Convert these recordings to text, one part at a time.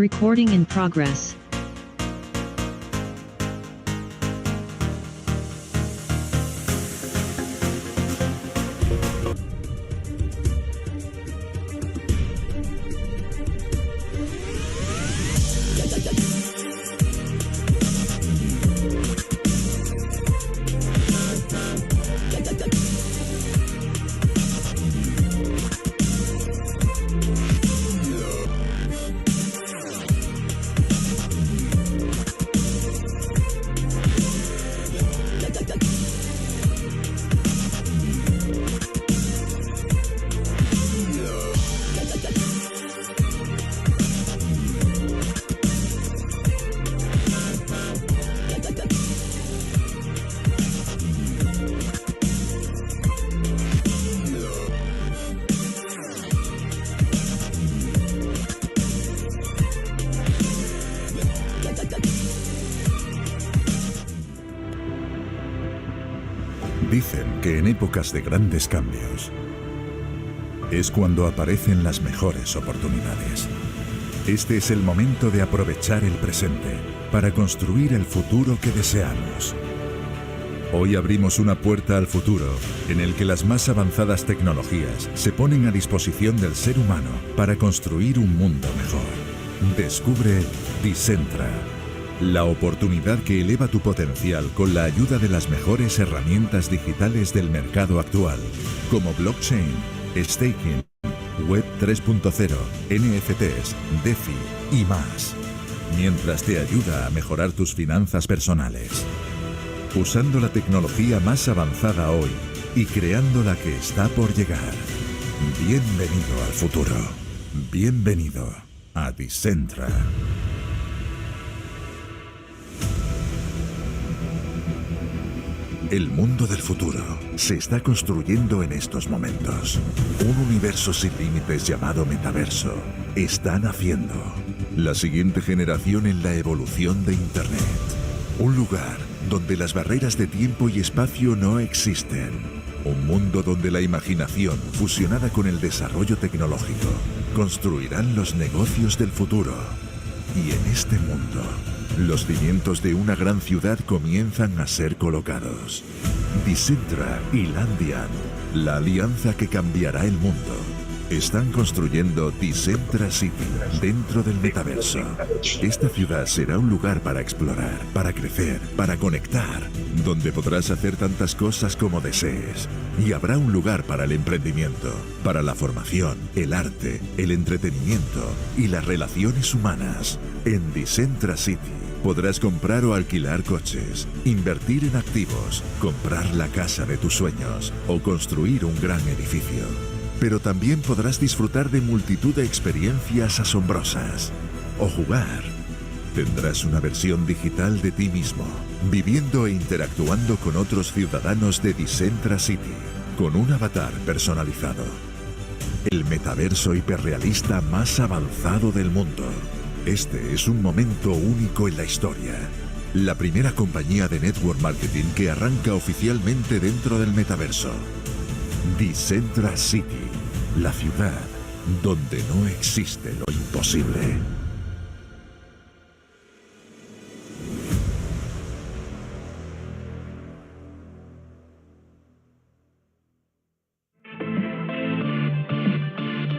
Recording in progress. Dicen que en épocas de grandes cambios es cuando aparecen las mejores oportunidades. Este es el momento de aprovechar el presente para construir el futuro que deseamos. Hoy abrimos una puerta al futuro en el que las más avanzadas tecnologías se ponen a disposición del ser humano para construir un mundo mejor. Descubre Decentra, la oportunidad que eleva tu potencial con la ayuda de las mejores herramientas digitales del mercado actual, como blockchain, staking, web 3.0, NFTs, DeFi y más, mientras te ayuda a mejorar tus finanzas personales. Usando la tecnología más avanzada hoy y creando la que está por llegar. Bienvenido al futuro. Bienvenido a Decentra. El mundo del futuro se está construyendo en estos momentos. Un universo sin límites llamado metaverso está naciendo. La siguiente generación en la evolución de Internet. Un lugar donde las barreras de tiempo y espacio no existen. Un mundo donde la imaginación, fusionada con el desarrollo tecnológico, construirán los negocios del futuro. Y en este mundo, los cimientos de una gran ciudad comienzan a ser colocados. Decentra y Landian, la alianza que cambiará el mundo, están construyendo Decentra City dentro del metaverso. Esta ciudad será un lugar para explorar, para crecer, para conectar, donde podrás hacer tantas cosas como desees. Y habrá un lugar para el emprendimiento, para la formación, el arte, el entretenimiento y las relaciones humanas. En Decentra City podrás comprar o alquilar coches, invertir en activos, comprar la casa de tus sueños o construir un gran edificio. Pero también podrás disfrutar de multitud de experiencias asombrosas o jugar. Tendrás una versión digital de ti mismo, viviendo e interactuando con otros ciudadanos de Decentra City, con un avatar personalizado. El metaverso hiperrealista más avanzado del mundo. Este es un momento único en la historia. La primera compañía de network marketing que arranca oficialmente dentro del metaverso. Decentra City, la ciudad donde no existe lo imposible.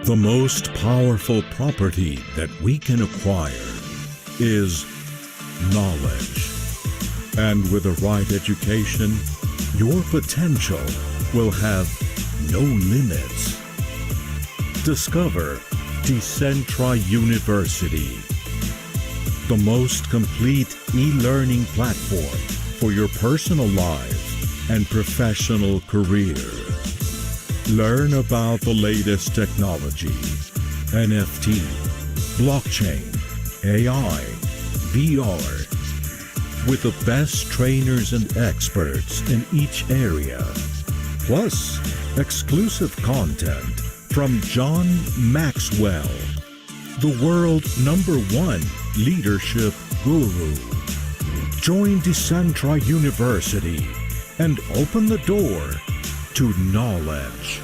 The most powerful property that we can acquire is knowledge. And with the right education, your potential will have no limits. Discover Decentra University, the most complete e-learning platform for your personal life and professional career. Learn about the latest technology, NFT, blockchain, AI, VR, with the best trainers and experts in each area. Plus, exclusive content from John Maxwell, the world's #1 leadership guru. Join Decentra University and open the door to knowledge.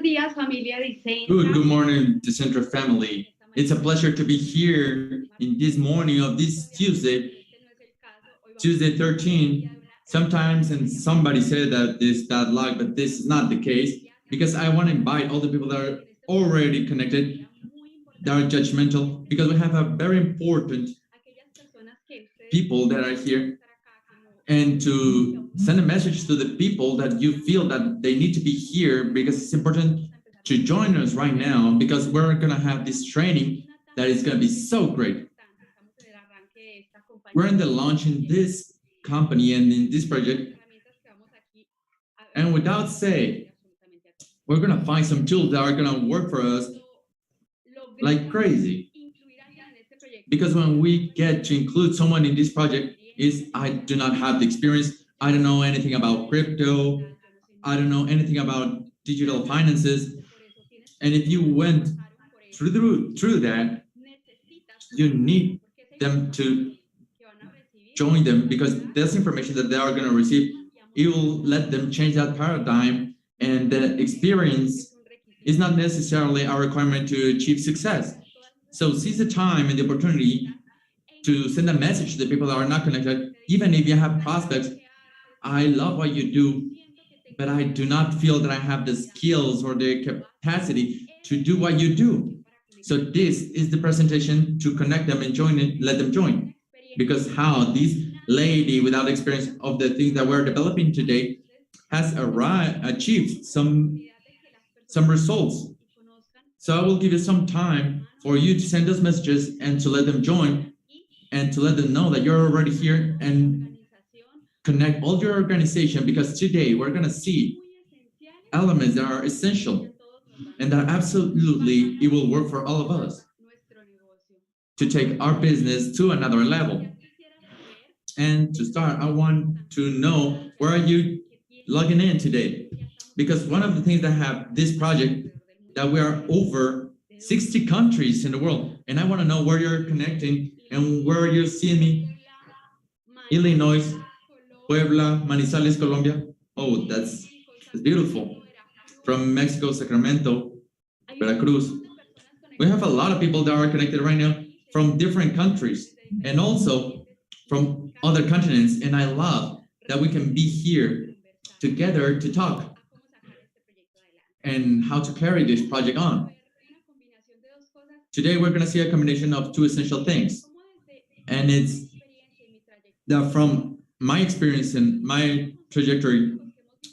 días, familia Decentra. Good morning, Decentra family. It's a pleasure to be here in this morning of this Tuesday 13. Sometimes, and somebody said that this that luck, but this is not the case, because I want to invite all the people that are already connected, that are judgmental, because we have a very important people that are here, and to send a message to the people that you feel that they need to be here, because it's important to join us right now, because we're going to have this training that is going to be so great. We're in the launch in this company and in this project, and without say, we're going to find some tools that are going to work for us like crazy. Because when we get to include someone in this project, is I do not have the experience, I don't know anything about crypto, I don't know anything about digital finances, and if you went through that, you need them to join them, because this information that they are going to receive, it will let them change that paradigm, and the experience is not necessarily a requirement to achieve success. So seize the time and the opportunity to send a message to the people that are not connected. Even if you have prospects, I love what you do, but I do not feel that I have the skills or the capacity to do what you do. So this is the presentation to connect them and join it, let them join. Because how this lady without experience of the things that we're developing today has achieved some results. So I will give you some time for you to send those messages and to let them join and to let them know that you're already here, and connect all your organization, because today we're going to see elements that are essential and that absolutely it will work for all of us to take our business to another level. And to start, I want to know, where are you logging in today? Because one of the things that have this project, that we are over 60 countries in the world, and I want to know where you're connecting and where you're seeing me. Illinois, Puebla, Manizales, Colombia. Oh, that's beautiful. From Mexico, Sacramento, Veracruz. We have a lot of people that are connected right now from different countries and also from other continents. And I love that we can be here together to talk and how to carry this project on. Today, we're going to see a combination of two essential things. And it's that from my experience and my trajectory,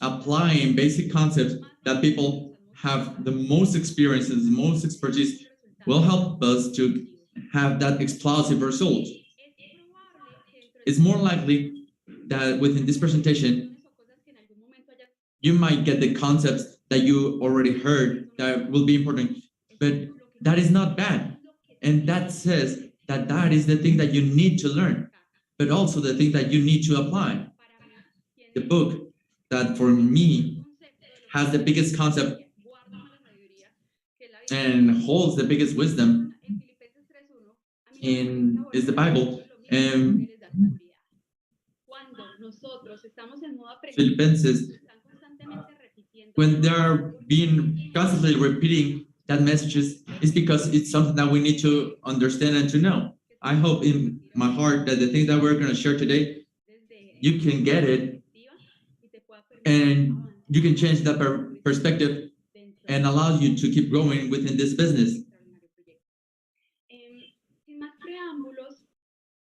applying basic concepts that people have the most experiences, most expertise, will help us to have that explosive result. It's more likely that within this presentation, you might get the concepts that you already heard that will be important, but that is not bad. And that says that that is the thing that you need to learn, but also the thing that you need to apply. The book that for me has the biggest concept and holds the biggest wisdom is the Bible. And Filipenses, when they're being constantly repeating that messages, is because it's something that we need to understand and to know. I hope in my heart that the things that we're going to share today, you can get it and you can change that perspective and allow you to keep growing within this business.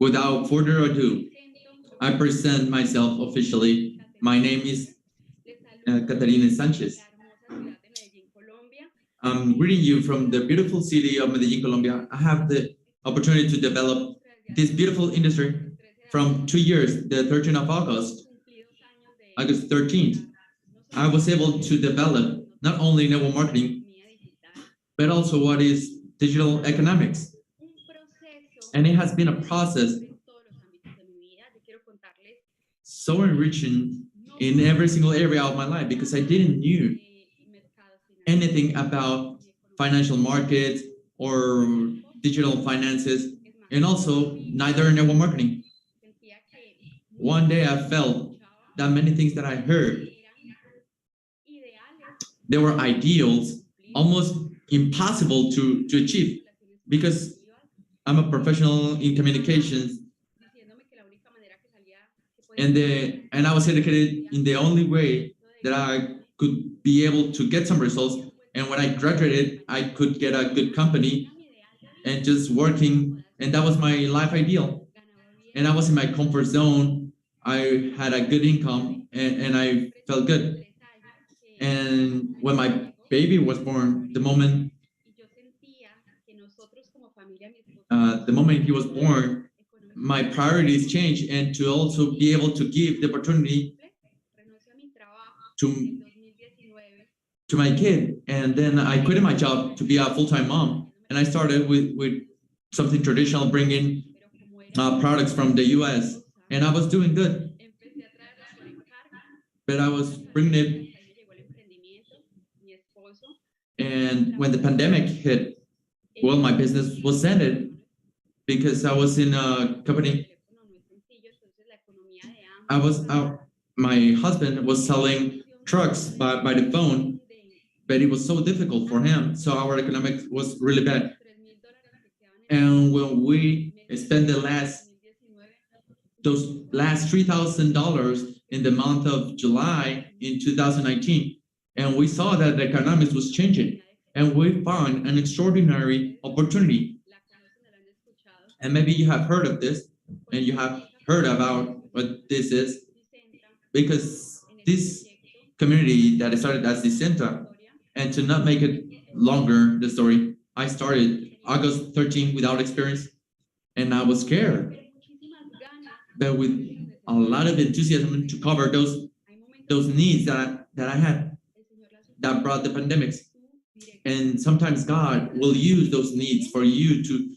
Without further ado, I present myself officially. My name is Katerine Sánchez. I'm greeting you from the beautiful city of Medellin, Colombia. I have the opportunity to develop this beautiful industry from 2 years, the 13th of August 13th. I was able to develop not only network marketing, but also what is digital economics. And it has been a process so enriching in every single area of my life, because I didn't knew anything about financial markets or digital finances, and also neither network marketing. One day I felt that many things that I heard They were ideals, almost impossible to achieve, because I'm a professional in communications, and I was educated in the only way that I could be able to get some results. And when I graduated, I could get a good company and just working, and that was my life ideal. And I was in my comfort zone. I had a good income, and I felt good. And when my baby was born, the moment he was born, my priorities changed, and to also be able to give the opportunity to my kid. And then I quit my job to be a full-time mom, and I started with something traditional, bringing products from the US, and I was doing good, but I was bringing it. And when the pandemic hit, well, my business was ended because I was in a company. My husband was selling trucks by the phone, but it was so difficult for him. So our economics was really bad. And when we spent those last $3,000 in the month of July in 2019, and we saw that the economics was changing, and we found an extraordinary opportunity. And maybe you have heard of this, and you have heard about what this is, because this community that started as Decentra, and to not make it longer, the story, I started August 13 without experience, and I was scared, but with a lot of enthusiasm to cover those needs that I had that brought the pandemics. And sometimes God will use those needs for you to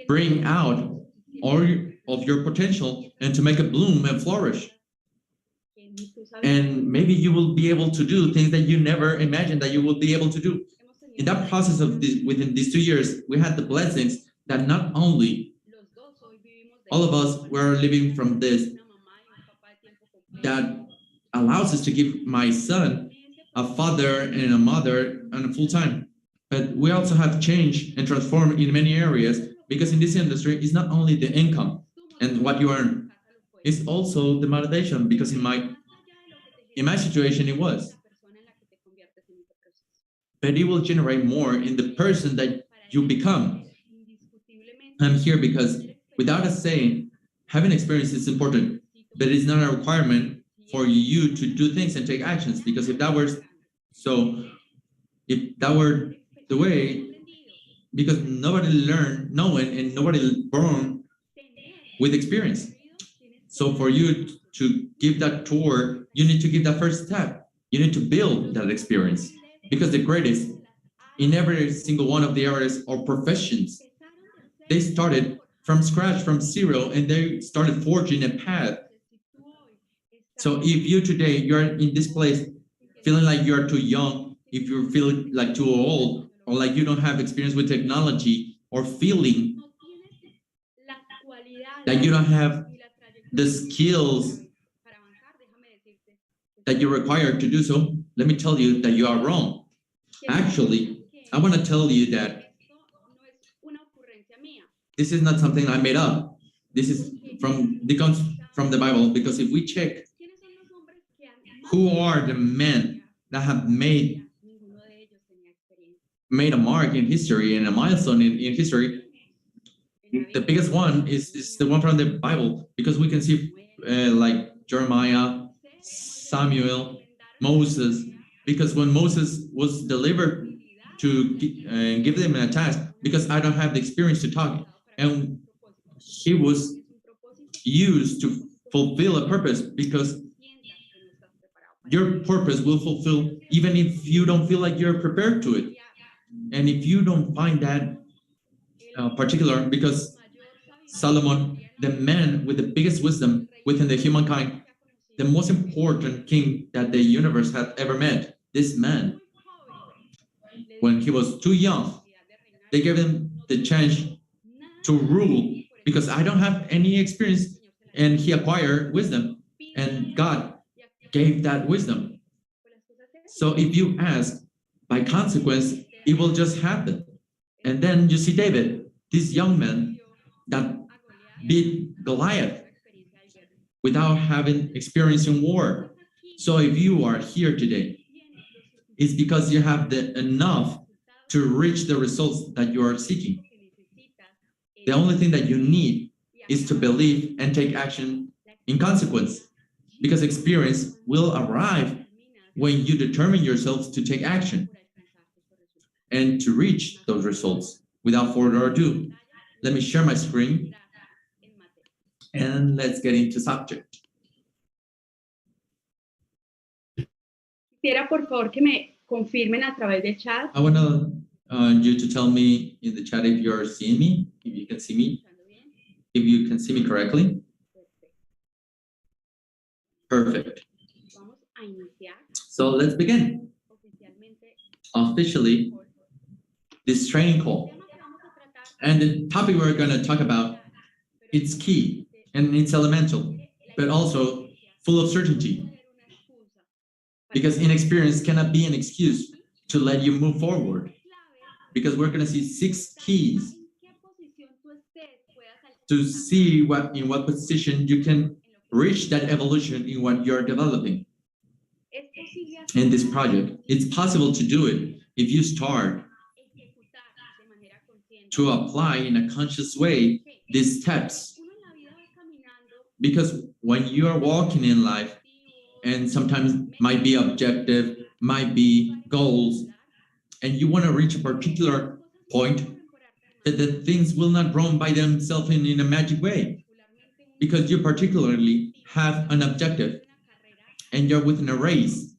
bring out all of your potential and to make it bloom and flourish. And maybe you will be able to do things that you never imagined that you will be able to do. In that process of this, within these 2 years, we had the blessings that not only all of us were living from this, that allows us to give my son a father and a mother and a full time. But we also have changed and transformed in many areas, because in this industry, it's not only the income and what you earn, it's also the motivation, because in my situation, it was. But it will generate more in the person that you become. I'm here because, without us saying, having experience is important, but it's not a requirement for you to do things and take actions. Because if that were the way, because nobody learned knowing and nobody born with experience. So for you to give that tour, you need to give that first step. You need to build that experience, because the greatest in every single one of the areas or professions, they started from scratch, from zero, and they started forging a path. So if you today, you're in this place feeling like you're too young, if you feel like too old, or like you don't have experience with technology, or feeling that you don't have the skills that you require to do so, let me tell you that you are wrong. Actually, I want to tell you that this is not something I made up. This is from the Bible, because if we check who are the men that have made a mark in history and a milestone in history, the biggest one is the one from the Bible, because we can see like Jeremiah, Samuel, Moses, because when Moses was delivered to give them a task, because I don't have the experience to talk, and he was used to fulfill a purpose, because your purpose will fulfill even if you don't feel like you're prepared to it. And if you don't find that particular, because Solomon, the man with the biggest wisdom within the humankind, the most important king that the universe had ever met, this man, when he was too young, they gave him the chance to rule, because I don't have any experience, and he acquired wisdom, and God gave that wisdom. So if you ask, by consequence, it will just happen. And then you see David, this young man that beat Goliath without having experience in war. So if you are here today, it's because you have the enough to reach the results that you are seeking. The only thing that you need is to believe and take action in consequence, because experience will arrive when you determine yourselves to take action and to reach those results. Without further ado, let me share my screen and let's get into subject. Quisiera por favor que me confirmen a través del chat. I want you to tell me in the chat if you're seeing me, if you can see me, if you can see me correctly. Perfect. Vamos a iniciar So let's begin. oficialmente. Officially, this training call. And the topic we're going to talk about, it's key and it's elemental, but also full of certainty. Because inexperience cannot be an excuse to let you move forward. Because we're going to see 6 keys to see in what position you can reach that evolution in what you're developing. In this project, it's possible to do it if you start to apply in a conscious way these steps. Because when you are walking in life, and sometimes might be objective, might be goals, and you want to reach a particular point, that the things will not run by themselves in a magic way, because you particularly have an objective and you're within a race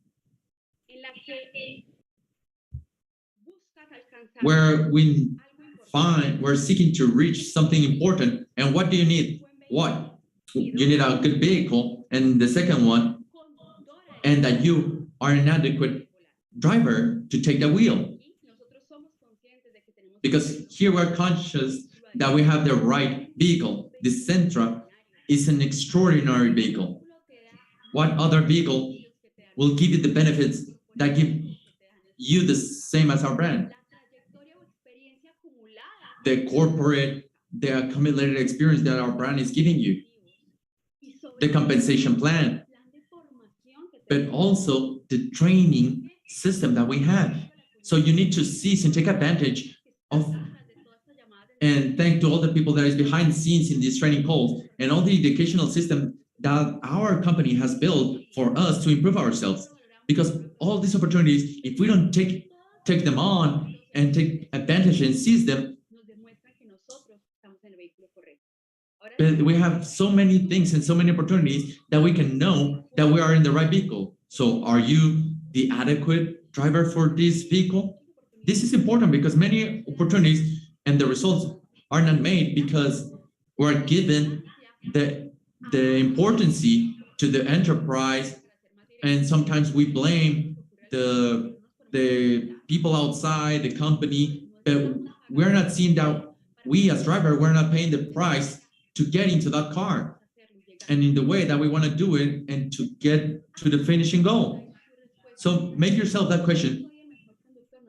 where we're seeking to reach something important. And what do you need? What? You need a good vehicle, and the second one, and that you are an adequate driver to take the wheel. Because here we're conscious that we have the right vehicle. The Decentra is an extraordinary vehicle. What other vehicle will give you the benefits that give you the same as our brand? The corporate, the accumulated experience that our brand is giving you. The compensation plan, but also the training system that we have. So you need to seize and take advantage of, and thank to all the people that is behind the scenes in these training calls and all the educational system that our company has built for us to improve ourselves. Because all these opportunities, if we don't take them on and take advantage and seize them, but we have so many things and so many opportunities that we can know that we are in the right vehicle. So are you the adequate driver for this vehicle? This is important because many opportunities and the results are not made because we're given the importance to the enterprise, and sometimes we blame the people outside the company, but we're not seeing that we as driver, we're not paying the price to get into that car and in the way that we want to do it and to get to the finishing goal. So make yourself that question.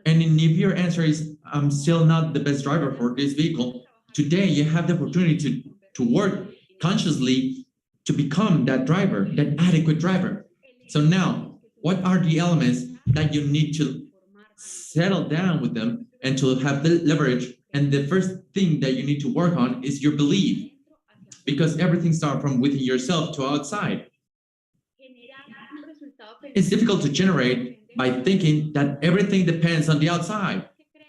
And if your answer is, I'm still not the best driver for this vehicle, today you have the opportunity to work consciously to become that driver, that adequate driver. So now, what are the elements that you need to settle down with them and to have the leverage? And the first thing that you need to work on is your belief. Because everything starts from within yourself to outside. It's difficult to generate by thinking that everything depends on the outside.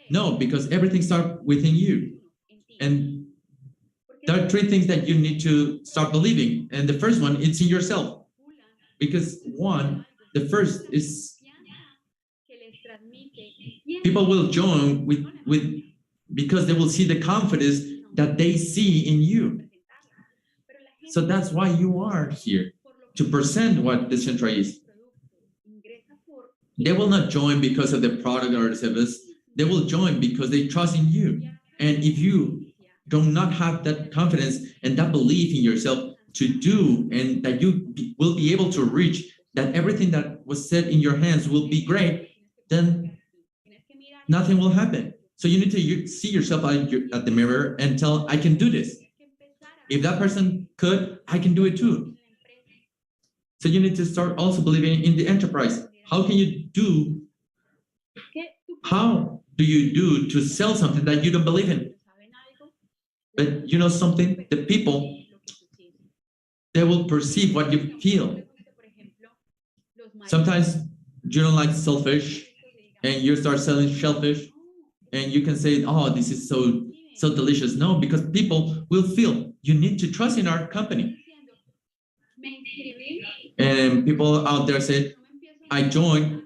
No, because everything starts within you. And there are 3 things that you need to start believing. And the first one, it's in yourself. Because the first is people will join with because they will see the confidence that they see in you. So that's why you are here, to present what Decentra is. They will not join because of the product or the service. They will join because they trust in you. And if you do not have that confidence and that belief in yourself to do, and that you will be able to reach, that everything that was set in your hands will be great, then nothing will happen. So you need to see yourself at the mirror and tell, I can do this. If that person could, I can do it too. So you need to start also believing in the enterprise. How do you do to sell something that you don't believe in? But you know something, the people, they will perceive what you feel. Sometimes you don't like shellfish and you start selling shellfish and you can say, oh, this is so delicious. No, because people will feel you need to trust in our company. And people out there say, I joined,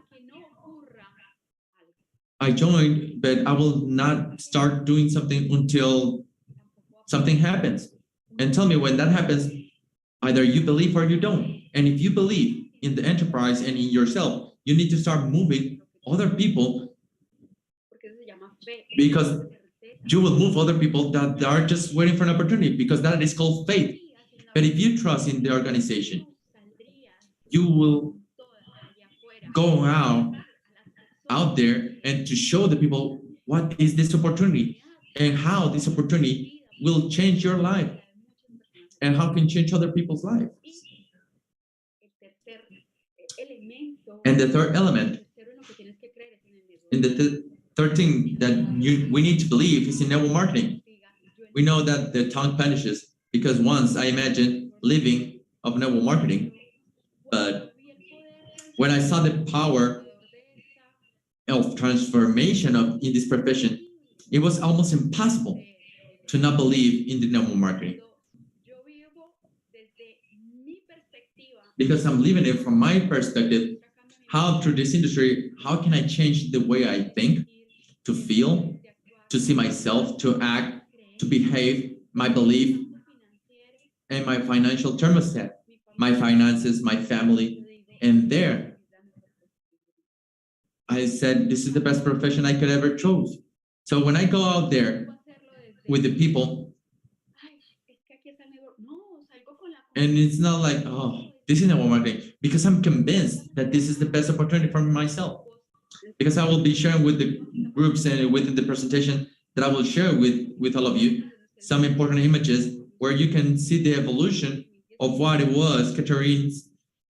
but I will not start doing something until something happens. And tell me when that happens, either you believe or you don't. And if you believe in the enterprise and in yourself, you need to start moving other people, because you will move other people that are just waiting for an opportunity, because that is called faith. But if you trust in the organization, you will go out there and to show the people what is this opportunity and how this opportunity will change your life and how can change other people's lives. And the third element, and the third thing that we need to believe is in network marketing. We know that the tongue punishes, because once I imagined living of network marketing, but when I saw the power of transformation in this profession, it was almost impossible to not believe in the network marketing. Because I'm living it from my perspective, how through this industry, how can I change the way I think, to feel, to see myself, to act, to behave, my belief, and my financial thermostat, my finances, my family. And there, I said, this is the best profession I could ever choose. So when I go out there with the people, and it's not like, oh, this is network marketing, because I'm convinced that this is the best opportunity for myself. Because I will be sharing with the groups and within the presentation that I will share with all of you some important images where you can see the evolution of what it was Katerine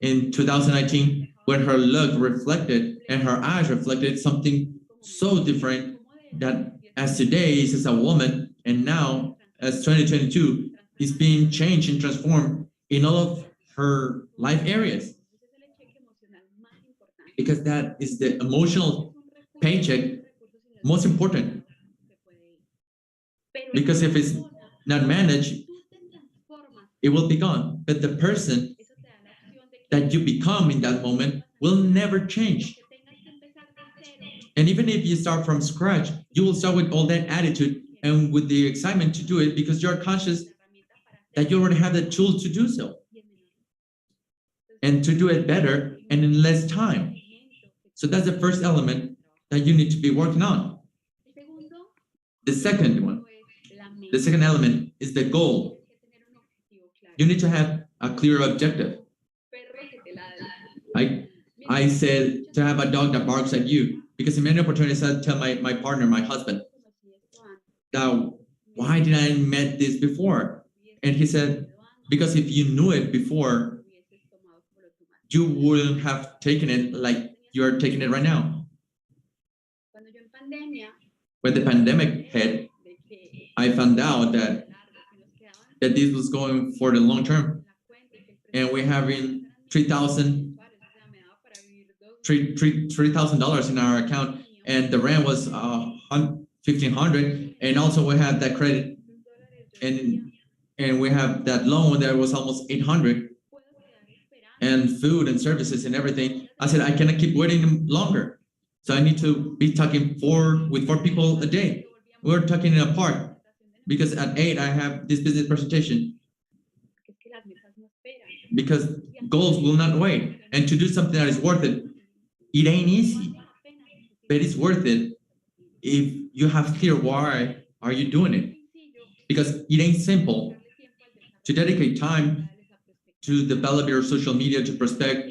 in 2019, when her look reflected and her eyes reflected something so different, that as today is as a woman, and now as 2022 is being changed and transformed in all of her life areas. Because that is the emotional paycheck most important. Because if it's not managed, it will be gone. But the person that you become in that moment will never change. And even if you start from scratch, you will start with all that attitude and with the excitement to do it, because you're conscious that you already have the tools to do so. And to do it better and in less time. So that's the first element that you need to be working on. The second element is the goal. You need to have a clear objective. I said to have a dog that barks at you, because in many opportunities I tell my partner, my husband, now why did I met this before? And he said, because if you knew it before, you wouldn't have taken it like you're taking it right now. When the pandemic hit, I found out that this was going for the long term. And we're having $3,000 in our account, and the rent was $1,500, and also we had that credit, and we have that loan that was almost $800, and food and services and everything. I said I cannot keep waiting longer, so I need to be talking with four people a day. We're talking in a park, because at 8 I have this business presentation. Because goals will not wait, and to do something that is worth it, it ain't easy, but it's worth it if you have clear why are you doing it. Because it ain't simple to dedicate time to develop your social media, to prospect,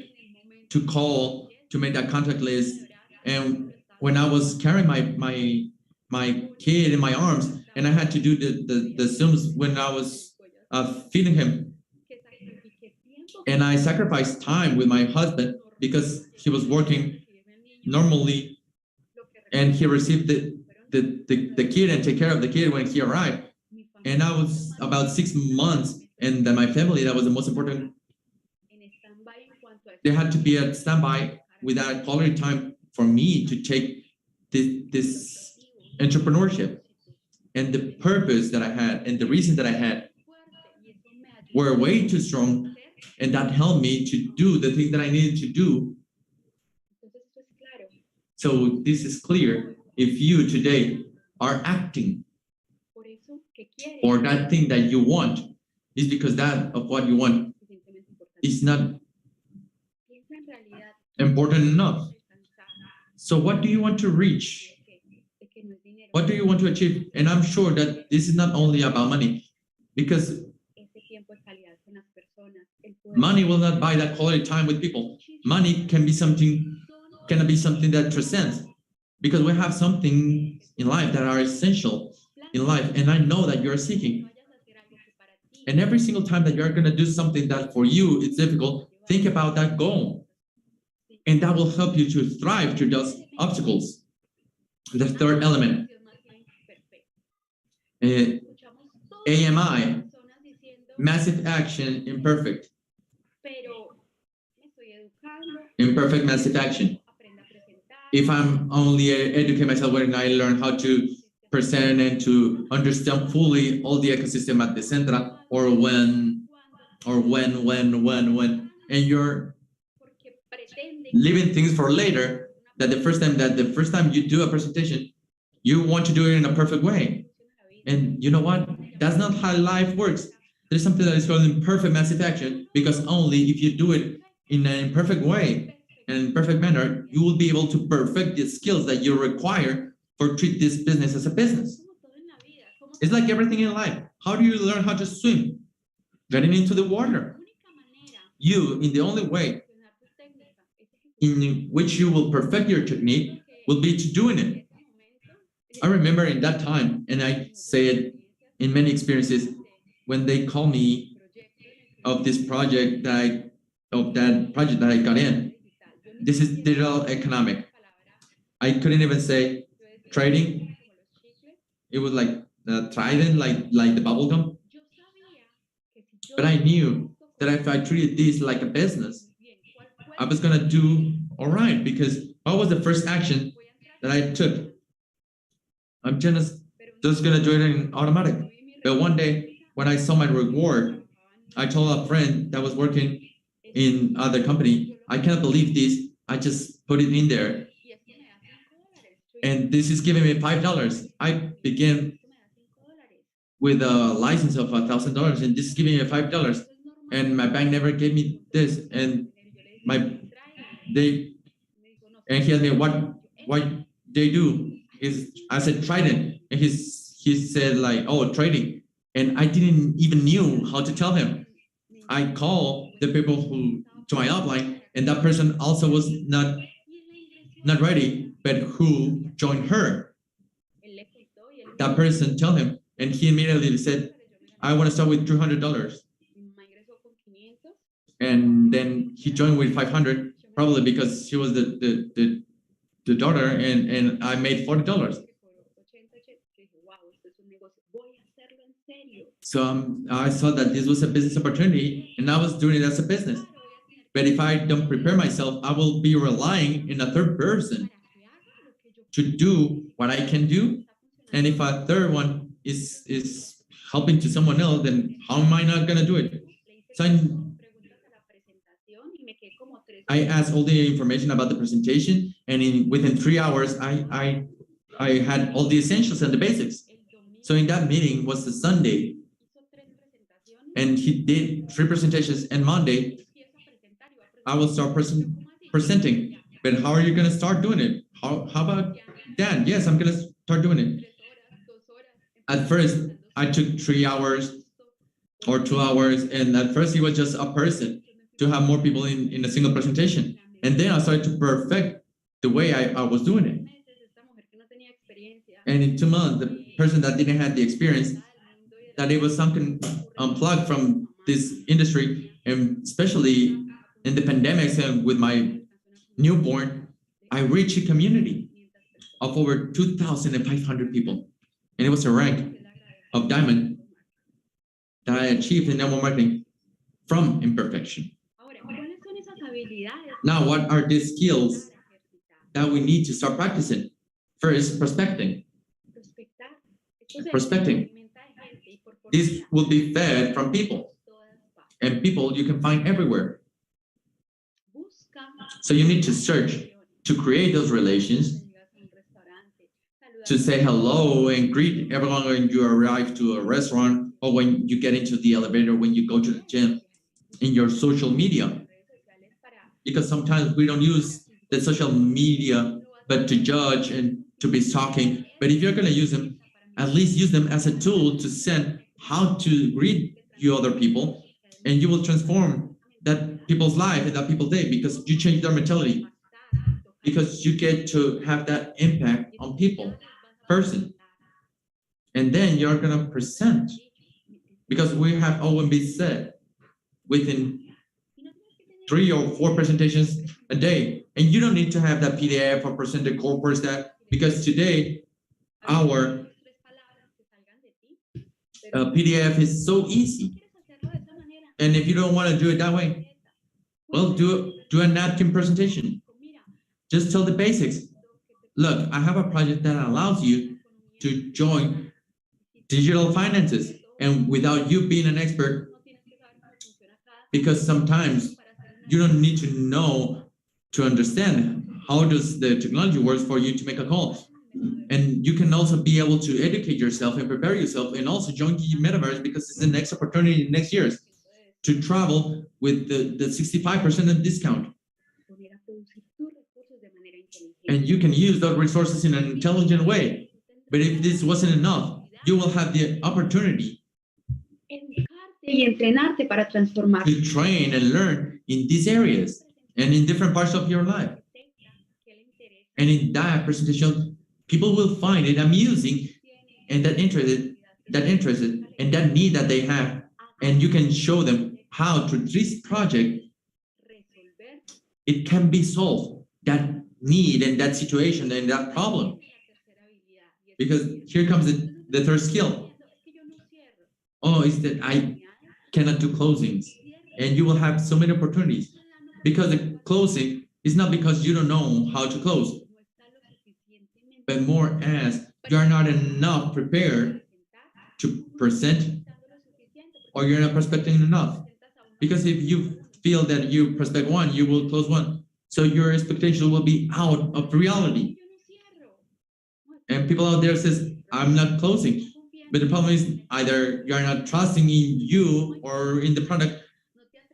to call, to make that contact list, and when I was carrying my kid in my arms, and I had to do the Zooms when I was feeding him, and I sacrificed time with my husband because he was working normally, and he received the kid and take care of the kid when he arrived. And I was about 6 months, and then my family, that was the most important. They had to be at standby without quality time for me to take this entrepreneurship. And the purpose that I had and the reason that I had were way too strong, and that helped me to do the thing that I needed to do. So this is clear. If you today are acting for that thing that you want, is because that of what you want is not important enough. So what do you want to reach? What do you want to achieve? And I'm sure that this is not only about money, because money will not buy that quality time with people. Money can be something, cannot be something that transcends, because we have something in life that are essential in life, and I know that you're seeking. And every single time that you're going to do something that for you is difficult, think about that goal, and that will help you to thrive through those obstacles. The third element, AMI, massive action, imperfect. Imperfect massive action. If I'm only educating myself when I learn how to present and to understand fully all the ecosystem at Decentra, or when, and you're leaving things for later, that the first time you do a presentation, you want to do it in a perfect way. And you know what? That's not how life works. There's something that is called imperfect massive action, because only if you do it in an imperfect way and perfect manner, you will be able to perfect the skills that you require for treat this business as a business. It's like everything in life. How do you learn how to swim? Getting into the water. You, in the only way in which you will perfect your technique will be to doing it. I remember in that time, and I say it in many experiences, when they call me of this project that I got in. This is digital economic. I couldn't even say trading. It was like Trident, like the bubble gum. But I knew that if I treated this like a business, I was gonna do all right, because what was the first action that I took? I'm just gonna do it in automatic. But one day when I saw my reward, I told a friend that was working in other company, I cannot believe this. I just put it in there, and this is giving me $5. I began with a license of $1,000, and this is giving me $5. And my bank never gave me this, and he asked me what they do. I said Trident, and he said like, oh, trading, and I didn't even knew how to tell him. I called the people to my upline, and that person also was not ready, but who joined her. That person told him, and he immediately said, I want to start with $300. And then he joined with 500, probably because she was the daughter, and I made $40. So I saw that this was a business opportunity, and I was doing it as a business. But if I don't prepare myself, I will be relying in a third person to do what I can do. And if a third one is helping to someone else, then how am I not gonna do it? So I asked all the information about the presentation, and within 3 hours, I had all the essentials and the basics. So in that meeting was the Sunday, and he did 3 presentations, and Monday, I will start presenting. But how are you going to start doing it? How about Dan? Yes, I'm going to start doing it. At first, I took 3 hours or 2 hours, and at first it was just a person to have more people in a single presentation. And then I started to perfect the way I was doing it. And in 2 months, the person that didn't have the experience, that it was something unplugged from this industry, and especially in the pandemics and with my newborn, I reached a community of over 2,500 people. And it was a rank of diamond that I achieved in network marketing from imperfection. Ahora, ¿cuáles son esas habilidades Now, what are these skills that we need to start practicing? First, prospecting. prospectar? Esto se Prospecting. alimenta de gente y por This will be fed from people, todas partes. and people you can find everywhere. Busca So you need to search to create those relations, llegas a un restaurante, saludar to say hello and greet everyone when you arrive to a restaurant or when you get into the elevator, when you go to the gym, in your social media. redes sociales para Because sometimes we don't use the social media but to judge and to be stalking. But if you're going to use them, at least use them as a tool to send how to greet you other people, and you will transform that people's life and that people's day because you change their mentality, because you get to have that impact on people, person. And then you're going to present, because we have always been said within 3 or 4 presentations a day. And you don't need to have that PDF or present the corporate that, because today our PDF is so easy. And if you don't want to do it that way, well, do a napkin presentation. Just tell the basics. Look, I have a project that allows you to join digital finances, and without you being an expert, because sometimes you don't need to know to understand how does the technology works for you to make a call. And you can also be able to educate yourself and prepare yourself, and also join the metaverse, because it's the next opportunity in next years to travel with the 65% of discount. poner a producir tus recursos de manera inteligente. And you can use those resources in an intelligent way. But if this wasn't enough, you will have the opportunity Educarte y entrenarte para transformar. to train and learn in these areas and in different parts of your life. Que le interesa, And in that presentation, people will find it amusing and that interested, and that need that they have. And you can show them how through this project, resolver it can be solved, that need and that situation and that problem. la tercera habilidad. Y es Because here comes the third skill. es que yo no cierro. Oh, it's that I cannot do closings. And you will have so many opportunities. Because the closing is not because you don't know how to close, No está lo suficientemente but more as you are not enough prepared to present, or you're not prospecting enough. Because if you feel that you prospect one, you will close one. So your expectation will be out of reality. yo no cierro. And people out there says, I'm not closing. But the problem is either you're not trusting in you or in the product,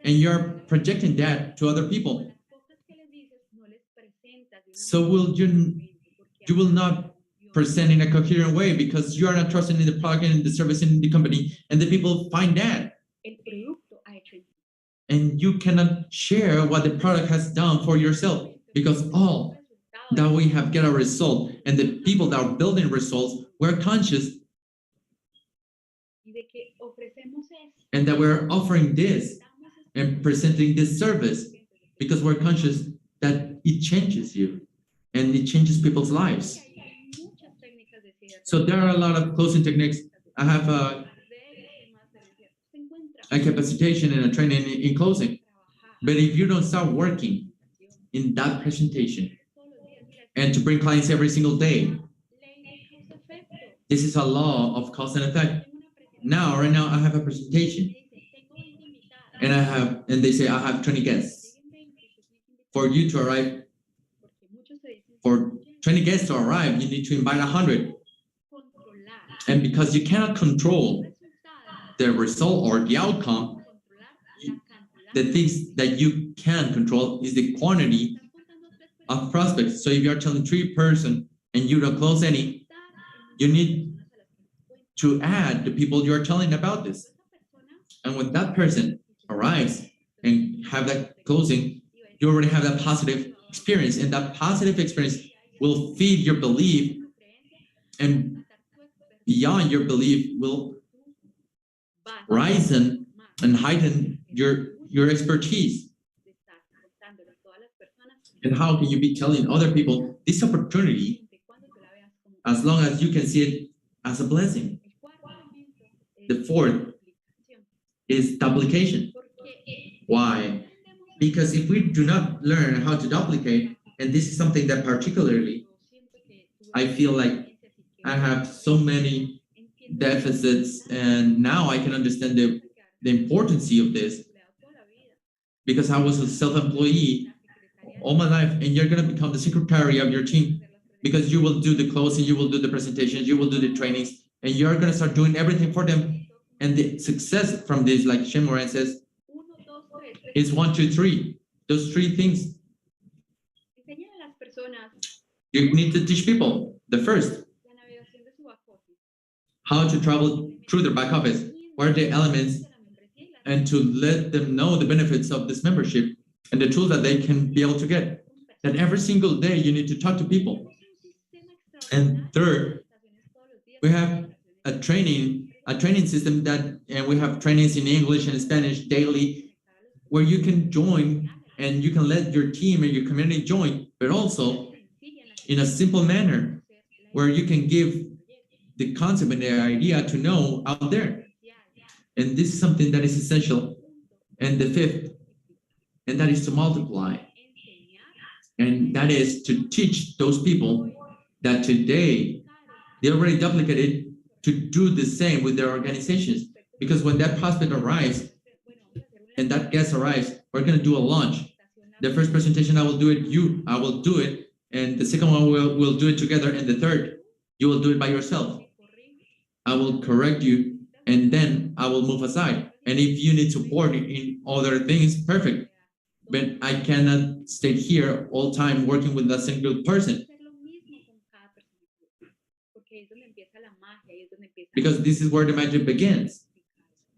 and you're projecting that to other people. So you will not present in a coherent way, because you are not trusting in the product and the service in the company, and the people find that. El producto ha hecho en ti. And you cannot share what the product has done for yourself, because all that we have get a result, and the people that are building results, we're conscious Y de que ofrecemos esto, and that we're offering this damos esto, and presenting this service, because we're conscious that it changes you and it changes people's lives. hay muchas técnicas de cierre. So there are a lot of closing techniques. I have a Se encuentra capacitation and a training in closing. trabajar But if you don't start working in that presentation todos los días, mira, and to bring clients every single day, ley de causa-efecto. this is a law of cause and effect. Tengo una presentación, Right now I have a presentation, me dice, tengo 20 invitados. and they say I have 20 guests. Lleguen 20, pues tienes que For you to arrive, porque muchos se dicen for 20 guests to arrive, you need to invite 100. controlar And because you cannot control resultados, the result or the outcome, controlar la cantidad. the things that you can control is the quantity Estás contando 3 of prospects. So if you're telling 3 person and you don't close any, you need to add the people you're telling about this. And when that person arrives and have that closing, you already have that positive experience, and that positive experience will feed your belief and beyond your belief will rise and heighten your expertise. And how can you be telling other people this opportunity as long as you can see it as a blessing? The fourth is duplication. Why? Because if we do not learn how to duplicate, and this is something that particularly I feel like I have so many deficits, and now I can understand the importance of this, because I was a self-employee all my life, and you're going to become the secretary of your team, because you will do the closing, you will do the presentations, you will do the trainings, and you're going to start doing everything for them. And the success from this, like Shem Moran says, is 1, 2, 3. Those 3 things. You need to teach people. The first, how to travel through their back office. What are the elements? And to let them know the benefits of this membership and the tools that they can be able to get. That every single day you need to talk to people. And third, we have a training system that, and we have trainings in English and Spanish daily, where you can join and you can let your team and your community join, but also in a simple manner where you can give the concept and the idea to know out there. And this is something that is essential. And the fifth, and that is to multiply. And that is to teach those people that today they already duplicated to do the same with their organizations. Because when that prospect arrives and that guest arrives, we're going to do a launch. The first presentation, I will do it, I will do it. And the second one, we'll do it together. And the third, you will do it by yourself. I will correct you, and then I will move aside. And if you need support in other things, perfect. But I cannot stay here all time working with a single person. Because this is where the magic begins.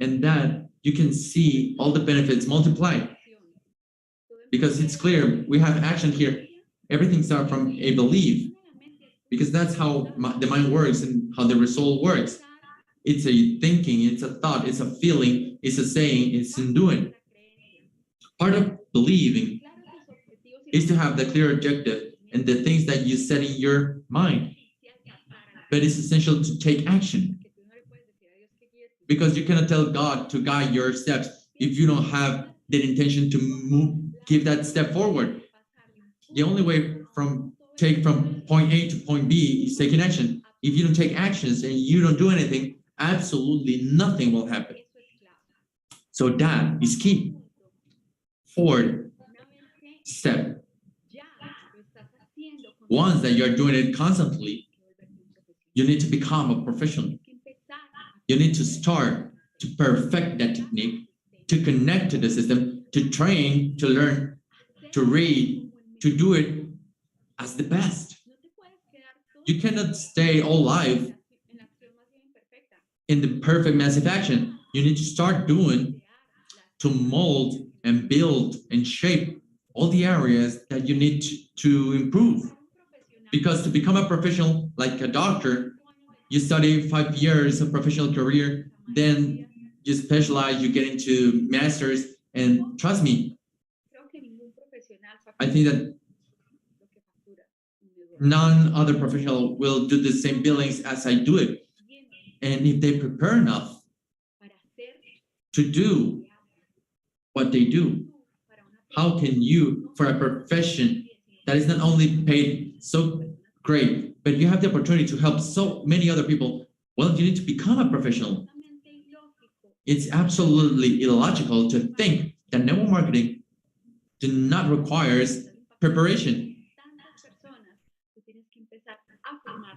And that you can see all the benefits multiplied. Because it's clear, we have action here. Everything starts from a belief. Because that's how the mind works and how the soul works. It's a thinking, it's a thought, it's a feeling, it's a saying, it's in doing. Part of believing is to have the clear objective and the things that you set in your mind. But it's essential to take action. Because you cannot tell God to guide your steps if you don't have the intention to give that step forward. The only way from point A to point B is taking action. If you don't take actions and you don't do anything, absolutely nothing will happen. So that is key. Fourth step. Once that you're doing it constantly, you need to become a professional. You need to start to perfect that technique, to connect to the system, to train, to learn, to read, to do it as the best. You cannot stay all life in the perfect massive action. You need to start doing to mold and build and shape all the areas that you need to improve. Because to become a professional, like a doctor, you study 5 years of professional career, then you specialize, you get into masters, and trust me, I think that none other professional will do the same billings as I do it. And if they prepare enough to do what they do, how can you, for a profession that is not only paid so great, but you have the opportunity to help so many other people, well, you need to become a professional. It's absolutely illogical to think that network marketing do not requires preparation.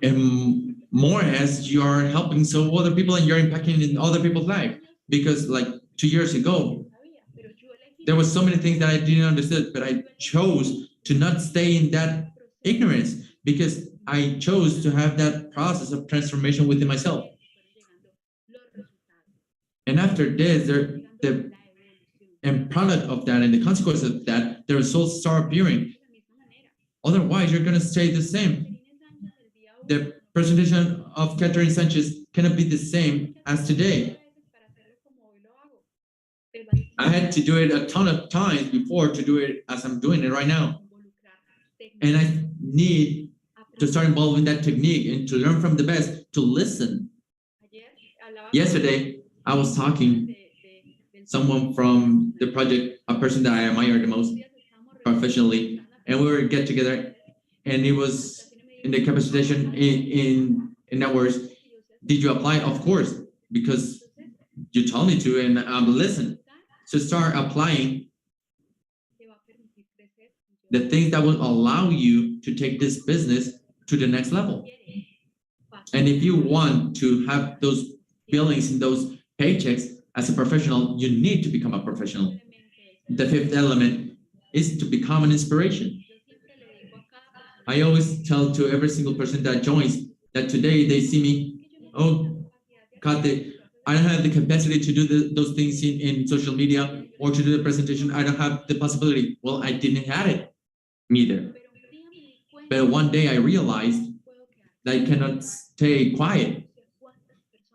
And more as you're helping so other people and you're impacting in other people's life. Because like 2 years ago, there was so many things that I didn't understand, but I chose to not stay in that ignorance because I chose to have that process of transformation within myself. And after this, the product of that and the consequence of that, the results start appearing. Otherwise, you're going to stay the same. The presentation of Katerine Sánchez cannot be the same as today. I had to do it a ton of times before to do it as I'm doing it right now. And I need to start involving that technique and to learn from the best, to listen. Yesterday, I was talking someone from the project, a person that I admire the most professionally, and we were get together, and it was in the capacitation in that words, did you apply? Of course, because you told me to, and listen. So start applying the things that will allow you to take this business to the next level. And if you want to have those billings and those paychecks as a professional, you need to become a professional. The fifth element is to become an inspiration. I always tell to every single person that joins that today they see me, oh, Kate, I don't have the capacity to do those things in social media or to do the presentation. I don't have the possibility. Well, I didn't have it neither. But one day I realized that I cannot stay quiet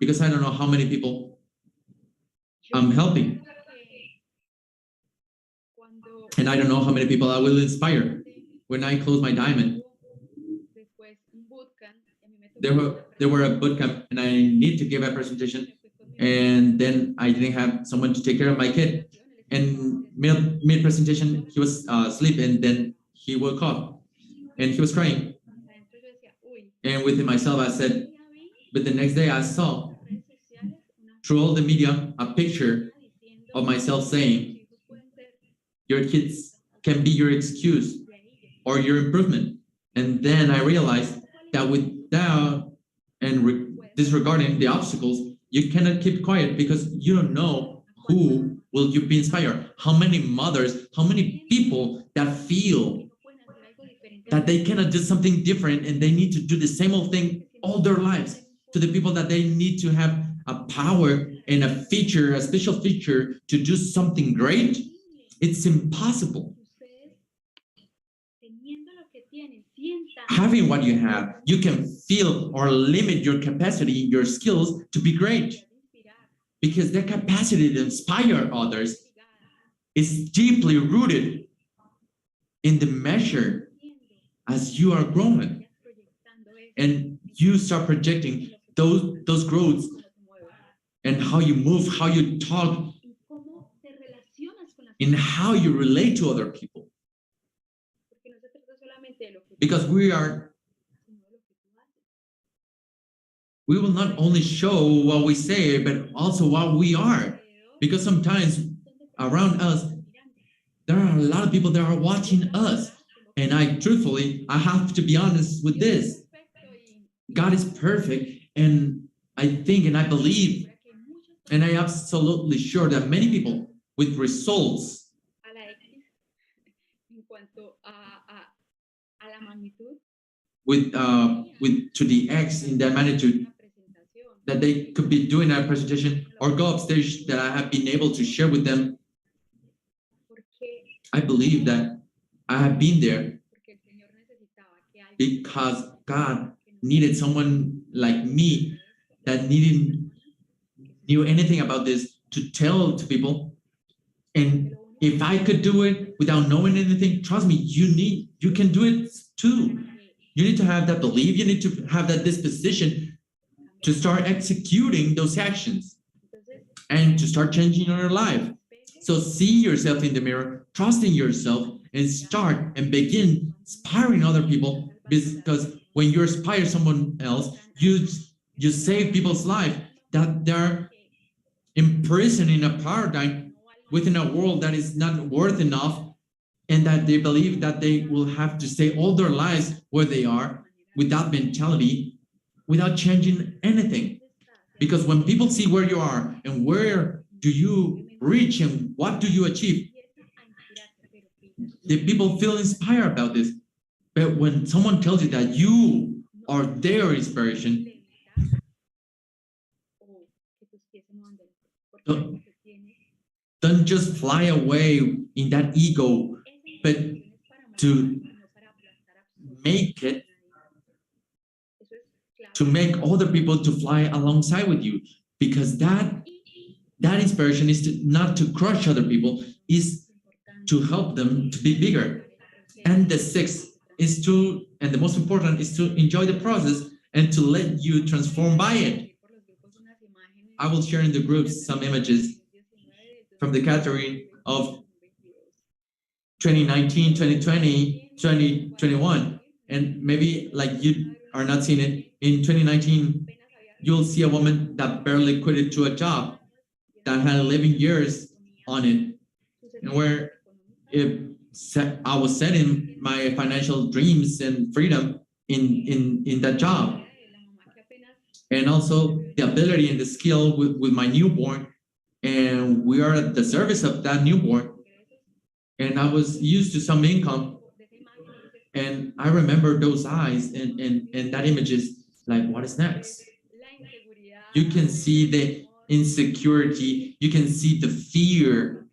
because I don't know how many people I'm helping. And I don't know how many people I will inspire. When I close my diamond, there were a bootcamp and I need to give a presentation, and then I didn't have someone to take care of my kid. And mid presentation, he was asleep, and then he woke up and he was crying. And within myself, I said, but the next day I saw through all the media a picture of myself saying, your kids can be your excuse or your improvement. And then I realized that without and disregarding the obstacles, you cannot keep quiet because you don't know who will you be inspired. How many mothers, how many people that feel that they cannot do something different and they need to do the same old thing all their lives, to the people that they need to have a power and a feature, a special feature to do something great. It's impossible. Having what you have, you can feel or limit your capacity, your skills to be great. Because the capacity to inspire others is deeply rooted in the measure as you are growing. And you start projecting those growths and how you move, how you talk, and how you relate to other people. Because we will not only show what we say, but also what we are. Because sometimes around us, there are a lot of people that are watching us. And I have to be honest with this. God is perfect. And I think and I believe, and I am absolutely sure that many people with results with to the X in that magnitude that they could be doing a presentation or go upstage that I have been able to share with them. I believe that I have been there because God needed someone like me that knew anything about this to tell to people. And if I could do it without knowing anything, trust me, you can do it too. You need to have that belief. You need to have that disposition to start executing those actions and to start changing your life. So see yourself in the mirror, trust in yourself, and start and begin inspiring other people, because when you inspire someone else, you save people's life that they're imprisoned in a paradigm within a world that is not worth enough, and that they believe that they will have to stay all their lives where they are with that mentality without changing anything. Because when people see where you are and where do you reach and what do you achieve, the people feel inspired about this. But when someone tells you that you are their inspiration, don't just fly away in that ego, but to make it to make other people to fly alongside with you, because that inspiration is not to crush other people, is to help them to be bigger. And the sixth is to, and the most important, is to enjoy the process and to let you transform by it. I will share in the groups some images from the Katerine of 2019, 2020, 2021. And maybe like you are not seeing it, in 2019, you'll see a woman that barely quitted to a job that had 11 years on it, and where I was setting my financial dreams and freedom in that job. And also the ability and the skill with my newborn, and we are at the service of that newborn. And I was used to some income, and I remember those eyes and that image is like, what is next? You can see the insecurity, you can see the fear,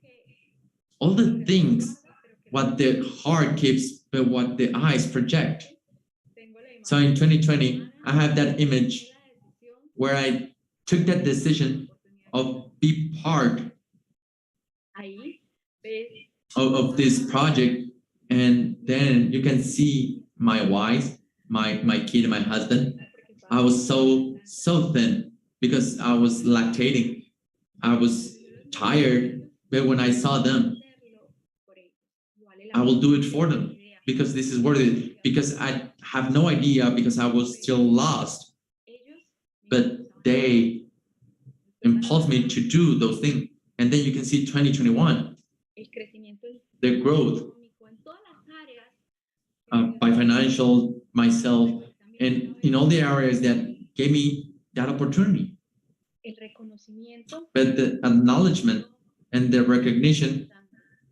all the things, what the heart keeps, but what the eyes project. So in 2020, I have that image where I took that decision of be part of this project. And then you can see my wife, my kid, and my husband. I was so thin because I was lactating. I was tired, but when I saw them, I will do it for them because this is worth it. Because I have no idea, because I was still lost, but they impulsed me to do those things. And then you can see 2021, the growth by financial, myself, and in all the areas that gave me that opportunity. But the acknowledgement and the recognition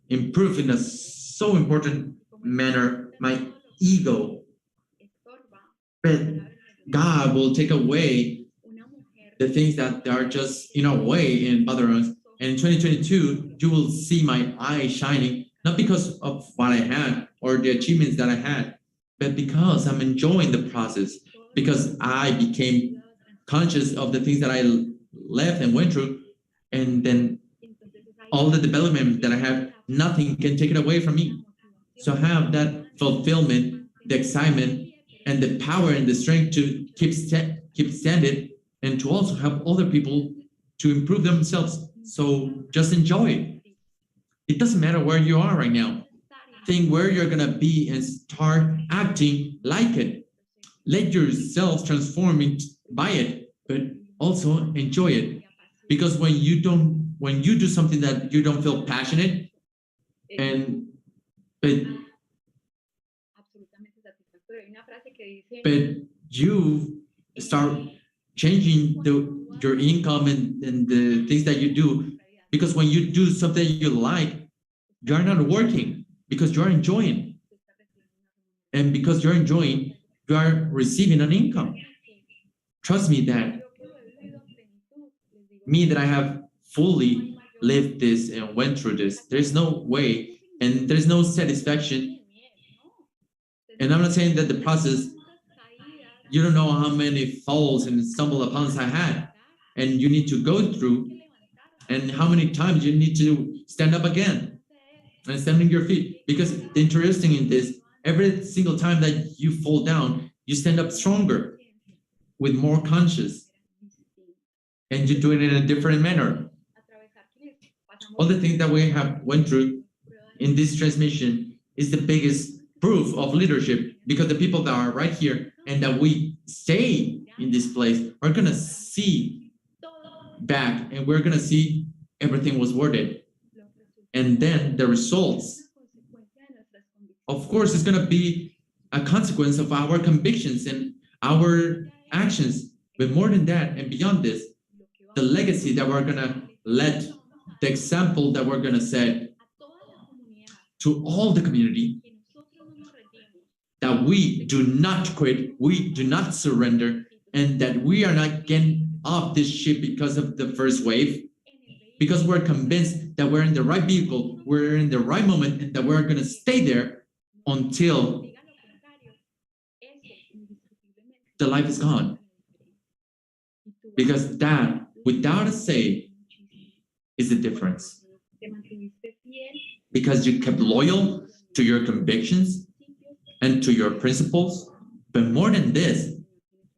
improved in a so important manner my ego. But God will take away the things that are just in our way and bother us. And in 2022, you will see my eyes shining, not because of what I had or the achievements that I had, but because I'm enjoying the process, because I became conscious of the things that I left and went through, and then all the development that I have, nothing can take it away from me. So I have that fulfillment, the excitement, and the power and the strength to keep standing, and to also help other people to improve themselves. So just enjoy it. It doesn't matter where you are right now. Think where you're gonna be and start acting like it. Let yourself transform by it, but also enjoy it. Because when you do something that you don't feel passionate, but you start changing your income and the things that you do, because when you do something you like, you're not working because you're enjoying. And because you're enjoying, you are receiving an income. Trust me that I have fully lived this and went through this. There's no way, and there's no satisfaction. And I'm not saying that the process, you don't know how many falls and stumble upons I had, and you need to go through, and how many times you need to stand up again and stand on your feet. Because the interesting in this, every single time that you fall down, you stand up stronger, with more conscious, and you do it in a different manner. All the things that we have went through in this transmission is the biggest proof of leadership, because the people that are right here and that we stay in this place are gonna see back, and we're gonna see everything was worth it. And then the results, of course, is gonna be a consequence of our convictions and our actions. But more than that and beyond this, the legacy that we're gonna let, the example that we're gonna set to all the community, that we do not quit, we do not surrender, and that we are not getting off this ship because of the first wave, because we're convinced that we're in the right vehicle, we're in the right moment, and that we're gonna stay there until the life is gone. Because that, without a say, is the difference. Te mantuviste fiel Because you kept loyal to your convictions and to your principles, but more than this,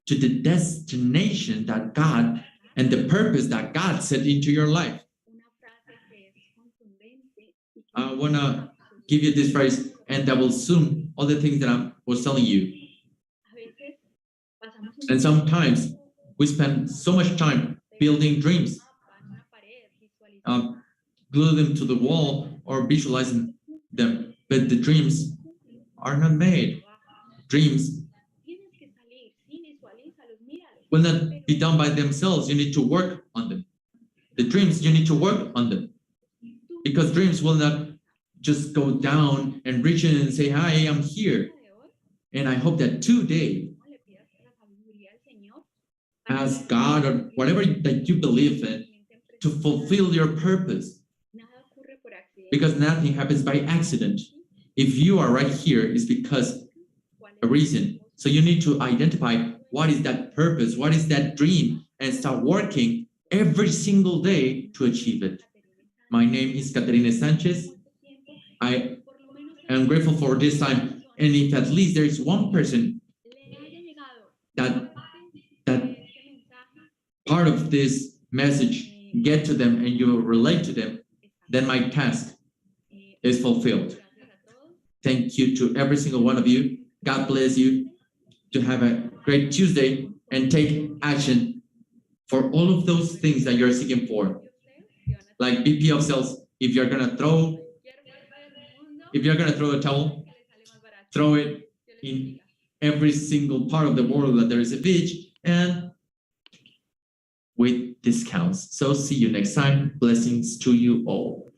to the destination that God and the purpose that God set into your life. una frase que es contundente y que I want to give you this phrase, and that will sum all the things that I was telling you. a veces pasamos un And tiempo sometimes we spend so much time building dreams, en una pared, visualizando glue them to the wall or visualizing them, but the dreams are not made. Dreams tienes que salir, sí, visualízalos, míralos. will not be done by themselves. You need to work on them. The dreams, you need to work on them. Because dreams will not just go down and reach in and say, hi, I'm here. And I hope that today, No le pidas la sabiduría al Señor. ask God or whatever that you believe in to fulfill your purpose. Nada ocurre por accidente. Because nothing happens by accident. If you are right here, it's because a reason. So you need to identify what is that purpose, what is that dream, and start working every single day to achieve it. My name is Katerine Sánchez. I am grateful for this time. And if at least there is one person that part of this message get to them and you will relate to them, then my task is fulfilled. Thank you to every single one of you. God bless you. To have a great Tuesday and take action for all of those things that you're seeking for. Like BP of sales, if you're gonna throw a towel, throw it in every single part of the world that there is a beach and with discounts. So see you next time. Blessings to you all.